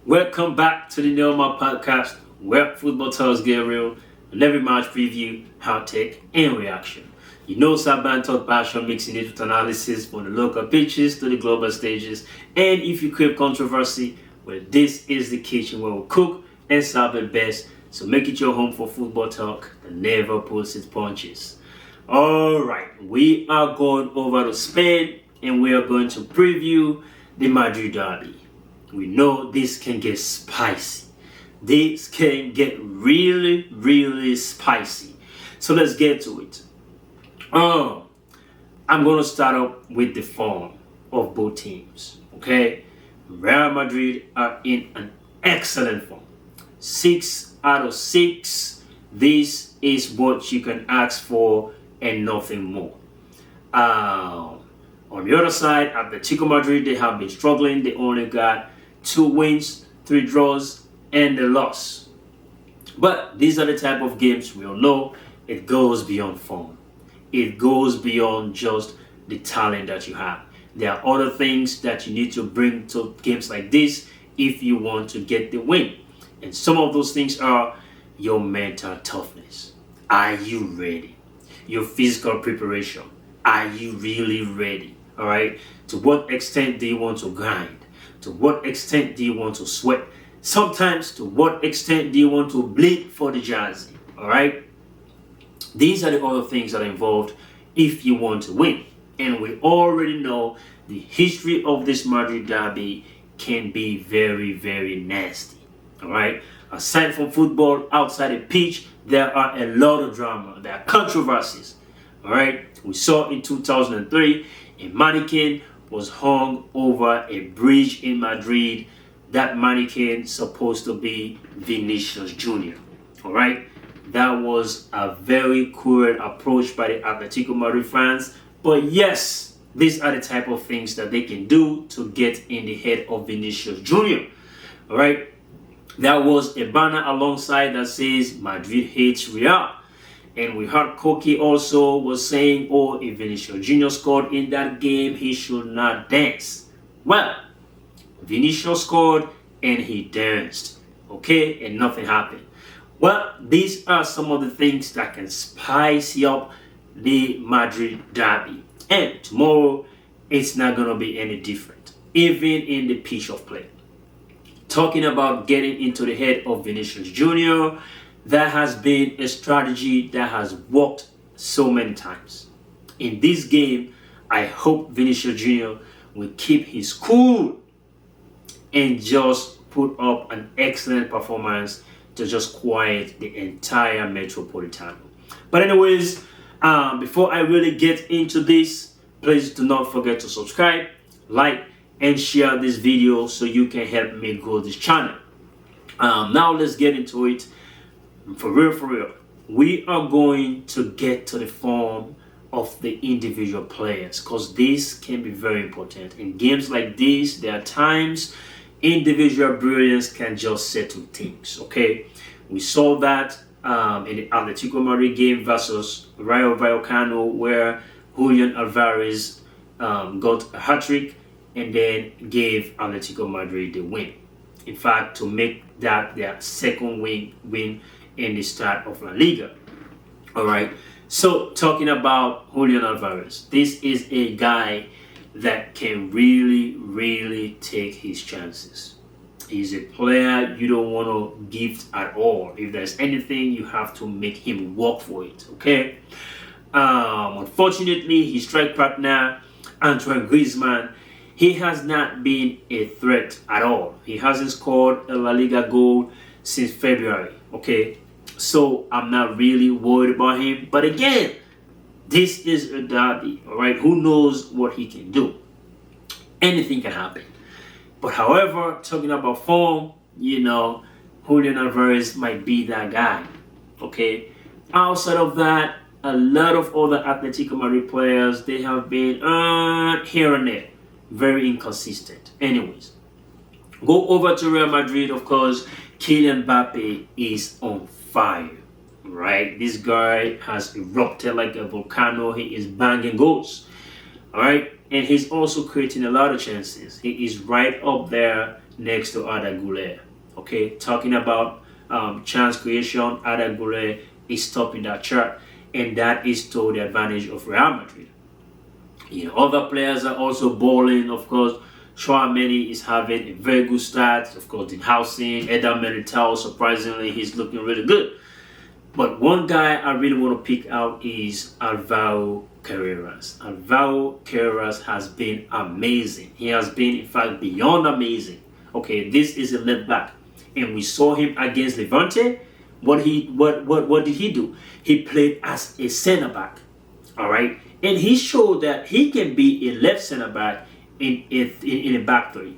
Welcome back to the Neoma podcast, where football tells get real, and every match preview, hot take, and reaction. You know Saban talk passion, mixing it with analysis from the local pitches to the global stages. And if you crave controversy, well, this is the kitchen where we cook and serve it best. So make it your home for football talk that never pulls its punches. Alright, we are going over to Spain and we are going to preview the Madrid Derby. We know this can get spicy. This can get really spicy. So let's get to it. I'm going to start up with the form of both teams. Okay, Real Madrid are in an excellent form. 6 out of 6. This is what you can ask for and nothing more. On the other side, Atlético Madrid, they have been struggling. They only got 2 wins, 3 draws, and a loss. But these are the type of games we all know it goes beyond form. It goes beyond just the talent that you have. There are other things that you need to bring to games like this if you want to get the win. And some of those things are your mental toughness. Are you ready? Your physical preparation. Are you really ready? All right. To what extent do you want to grind? To what extent do you want to sweat? Sometimes, to what extent do you want to bleed for the jersey? All right. These are the other things that are involved if you want to win. And we already know the history of this Madrid Derby can be very nasty. All right. Aside from football, outside the pitch, there are a lot of drama. There are controversies. All right. We saw in 2003 a mannequin was hung over a bridge in Madrid. That mannequin supposed to be Vinícius Jr. All right. That was a very cruel approach by the Atlético Madrid fans. But yes, these are the type of things that they can do to get in the head of Vinícius Jr. All right. There was a banner alongside that says Madrid hates Real. And we heard Koki also was saying, oh, if Vinícius Jr. scored in that game, he should not dance. Well, Vinícius scored and he danced. Okay, and nothing happened. Well, these are some of the things that can spice up the Madrid Derby. And tomorrow, it's not going to be any different, even in the pitch of play. Talking about getting into the head of Vinícius Jr., that has been a strategy that has worked so many times. In this game, I hope Vinícius Jr. will keep his cool and just put up an excellent performance to just quiet the entire Metropolitano. But anyways, before I really get into this, please do not forget to subscribe, like, and share this video so you can help me grow this channel. Now let's get into it. For real, we are going to get to the form of the individual players because this can be very important. In games like this, there are times individual brilliance can just settle things, okay? We saw that in the Atlético Madrid game versus Rayo Vallecano where Julian Alvarez got a hat-trick and then gave Atlético Madrid the win. In fact, to make that their second win in the start of La Liga. All right. So talking about Julian Alvarez, this is a guy that can really take his chances. He's a player you don't want to gift at all. If there's anything, you have to make him work for it. Okay. Unfortunately, his strike partner, Antoine Griezmann, he has not been a threat at all. He hasn't scored a La Liga goal since February. Okay, so I'm not really worried about him. But again, this is a derby. All right, who knows what he can do? Anything can happen. But however, talking about form, you know, Julian Alvarez might be that guy. Okay, outside of that, a lot of other Atlético Madrid players, they have been here and there, very inconsistent. Anyways, go over to Real Madrid. Of course, Kylian Mbappe is on fire, right? This guy has erupted like a volcano. He is banging goals, all right? And he's also creating a lot of chances. He is right up there next to Arda Güler. Okay, talking about chance creation, Arda Güler is top in that chart, and that is to the advantage of Real Madrid. Other players are also balling. Of course, Chouameni is having a very good start. Of course, Housing, Eder Militao, surprisingly, he's looking really good. But one guy I really want to pick out is Alvaro Carreras. Alvaro Carreras has been amazing. He has been, in fact, beyond amazing. Okay, this is a left back, and we saw him against Levante. What did he do? He played as a center back. All right, and he showed that he can be a left center back in a back three,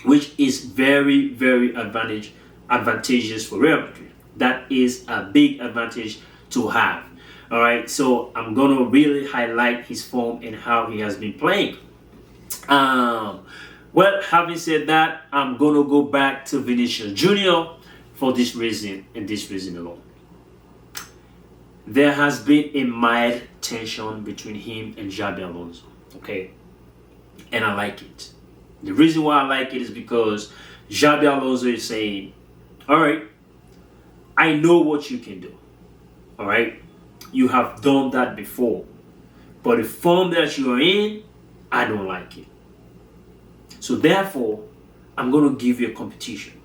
which is very, very advantageous for Real Madrid. That is a big advantage to have. All right, so I'm gonna really highlight his form and how he has been playing. Well, having said that, I'm gonna go back to Vinícius Jr. for this reason and this reason alone. There has been a mild tension between him and Xabi Alonso. Okay, and I like it. The reason why I like it is because Xabi Alonso is saying, all right, I know what you can do. All right, you have done that before, but the form that you are in, I don't like it. So therefore, I'm going to give you a competition.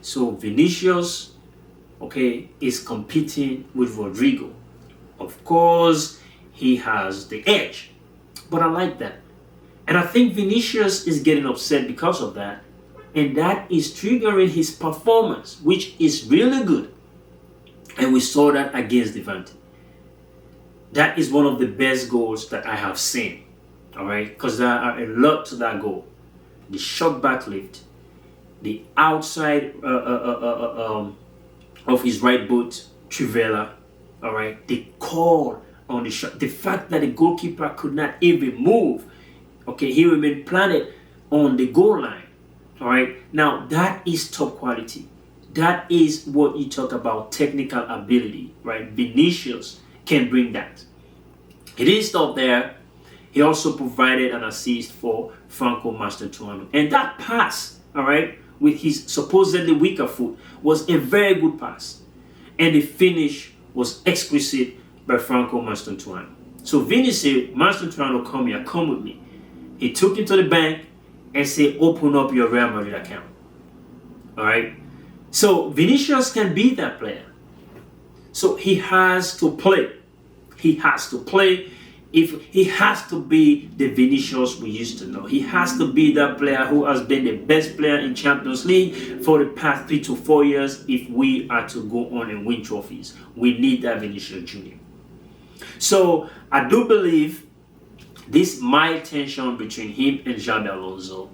So Vinícius, okay, is competing with Rodrigo. Of course, he has the edge, but I like that. And I think Vinícius is getting upset because of that. And that is triggering his performance, which is really good. And we saw that against Levante. That is one of the best goals that I have seen. All right, because there are a lot to that goal. The shot back lift, the outside of his right boot, Trivela. All right, the call on the shot, the fact that the goalkeeper could not even move. Okay, he remained planted on the goal line. All right, now that is top quality. That is what you talk about, technical ability, right? Vinícius can bring that. He didn't stop there. He also provided an assist for Franco Mastertuano. And that pass, all right, with his supposedly weaker foot, was a very good pass. And the finish was exquisite by Franco Mastertuano. So Vini said, Mastertuano, come here, come with me. He took him to the bank and said, open up your Real Madrid account. All right. So Vinícius can be that player. So he has to play. He has to play. If he has to be the Vinícius we used to know. He has to be that player who has been the best player in Champions League for the past 3 to 4 years if we are to go on and win trophies. We need that Vinícius Jr. So I do believe this mild tension between him and Xabi Alonso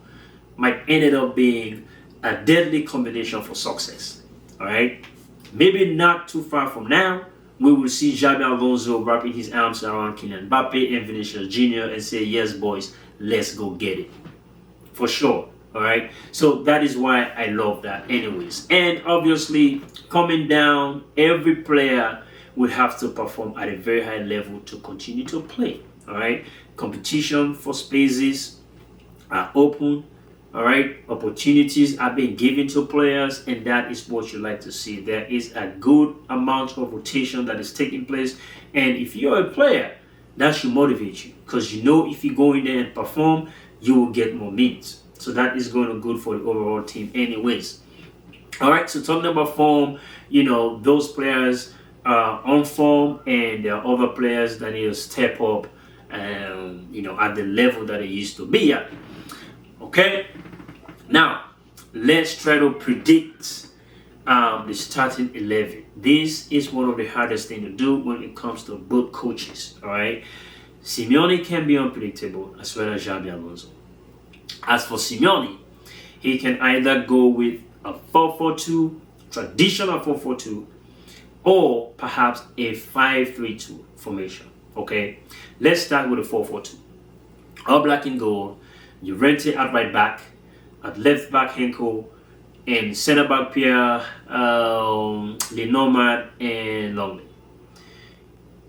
might end up being a deadly combination for success. All right, maybe not too far from now, we will see Xabi Alonso wrapping his arms around Kylian Mbappe and Vinícius Jr. and say, yes, boys, let's go get it. For sure. All right. So that is why I love that anyways. And obviously, coming down, every player will have to perform at a very high level to continue to play. All right. Competition for spaces are open. All right, opportunities are being given to players, and that is what you like to see. There is a good amount of rotation that is taking place, and if you're a player, that should motivate you because you know if you go in there and perform, you will get more minutes. So that is going to be good for the overall team, anyways. All right, so talking about form, those players are on form, and there are other players that need to step up, at the level that they used to be at. Okay, now let's try to predict the starting 11. This is one of the hardest things to do when it comes to both coaches. All right, Simeone can be unpredictable as well as Xabi Alonso. As for Simeone, he can either go with a 4-4-2, traditional 4-4-2, or perhaps a 5-3-2 formation. Okay, let's start with a 4-4-2. All black in goal. Llorente at right back, at left back Henko, and centre back Pierre, Lenormand, and Longley.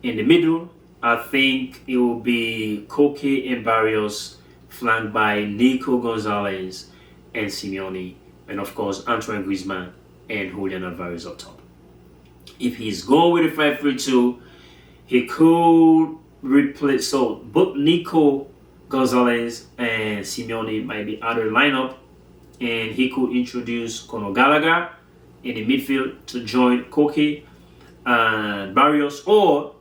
In the middle, I think it will be Koke and Barrios, flanked by Nico Gonzalez and Simeone, and of course Antoine Griezmann and Julian Alvarez up top. If he's going with a 5-3-2, he could replace, so both Nico Gonzalez and Simeone might be out of the lineup, and he could introduce Conor Gallagher in the midfield to join Koke and Barrios, or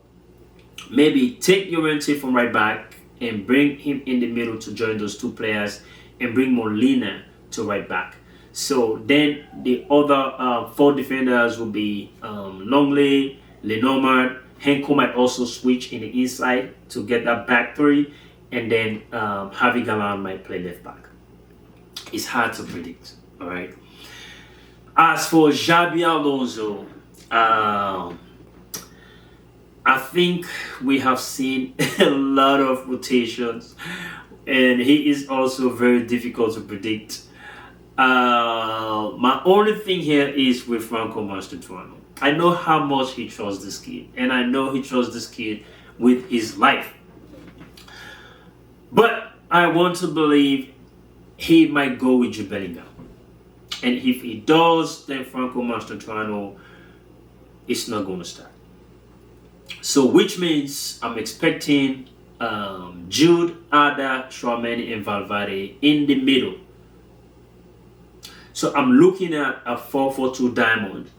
maybe take Llorente from right back and bring him in the middle to join those two players, and bring Molina to right back. So then the other 4 defenders will be Longley, Lenormand. Henko might also switch in the inside to get that back 3, and then Javi Galán might play left back. It's hard to predict, all right? As for Xabi Alonso, I think we have seen a lot of rotations, and he is also very difficult to predict. My only thing here is with Franco Mastratuano. I know how much he trusts this kid, and I know he trusts this kid with his life. But I want to believe he might go with Jude Bellingham. And if he does, then Franco Mastratuano is not going to start. So which means I'm expecting Jude, Ada, Tchouaméni, and Valverde in the middle. So I'm looking at a 4-4-2 diamond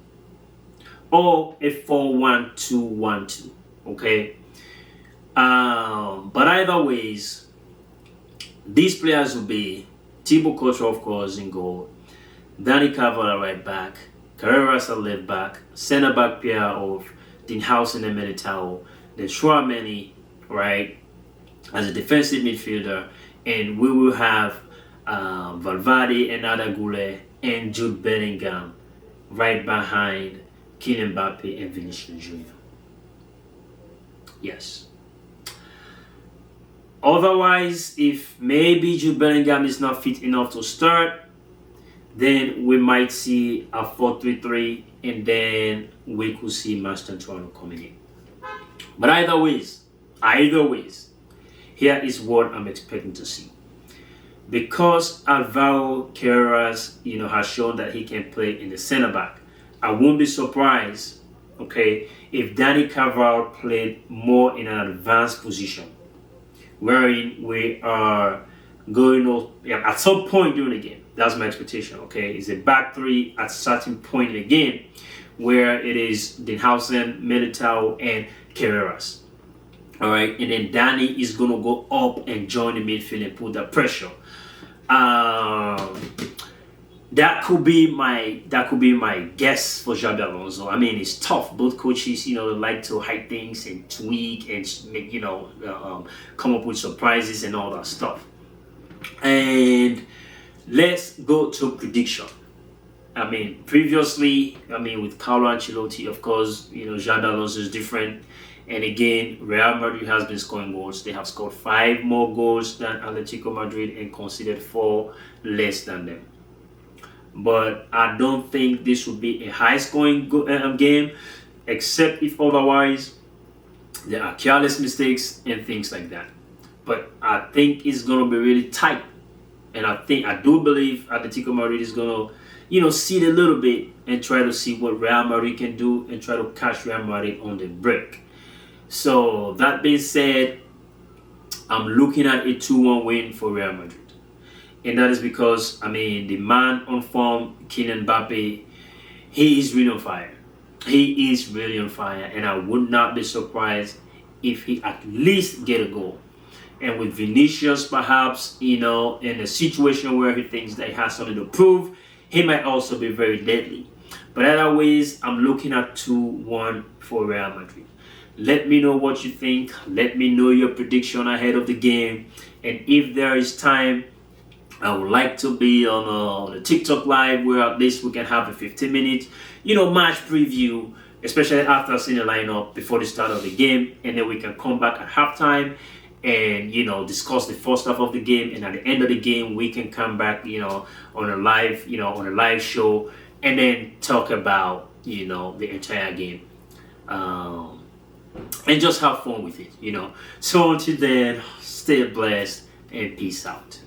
or a 4-1-2-1-2, okay? But either ways, these players will be Thibaut Courtois, of course, in goal, Dani Carvajal at right back, Carreras at left back, centre back pair of Dinhausen and Militao, then Tchouaméni, right, as a defensive midfielder, and we will have Valverde and Arda Güler and Jude Bellingham right behind Kylian Mbappe and Vinícius Jr. Yes. Otherwise, if maybe Jude Bellingham is not fit enough to start, then we might see a 4-3-3, and then we could see Mastratuano coming in. But either ways, here is what I'm expecting to see. Because Alvaro Carreras, has shown that he can play in the center back, I won't be surprised, okay, if Dani Carvajal played more in an advanced position, wherein we are going at some point during the game. That's my expectation, okay? It's a back 3 at a certain point in the game where it is Dinhausen, Militao, and Carreras. All right, and then Dani is going to go up and join the midfield and put that pressure. That could be my guess for Xabi Alonso. I mean, it's tough. Both coaches, they like to hide things and tweak and make, come up with surprises and all that stuff. And let's go to prediction. I mean, previously, with Carlo Ancelotti, of course, Xabi Alonso is different. And again, Real Madrid has been scoring goals. They have scored 5 more goals than Atlético Madrid and conceded 4 less than them. But I don't think this would be a high-scoring game, except if otherwise there are careless mistakes and things like that. But I think it's going to be really tight. And I do believe Atlético Madrid is going to, sit a little bit and try to see what Real Madrid can do and try to catch Real Madrid on the break. So that being said, I'm looking at a 2-1 win for Real Madrid. And that is because, the man on form, Kylian Mbappe, he is really on fire. He is really on fire. And I would not be surprised if he at least get a goal. And with Vinícius, perhaps, in a situation where he thinks that he has something to prove, he might also be very deadly. But either ways, I'm looking at 2-1 for Real Madrid. Let me know what you think. Let me know your prediction ahead of the game. And if there is time, I would like to be on a TikTok live where at least we can have a 15-minute, match preview, especially after seeing the lineup before the start of the game, and then we can come back at halftime and discuss the first half of the game, and at the end of the game we can come back on a live show and then talk about the entire game and just have fun with it. So until then, stay blessed and peace out.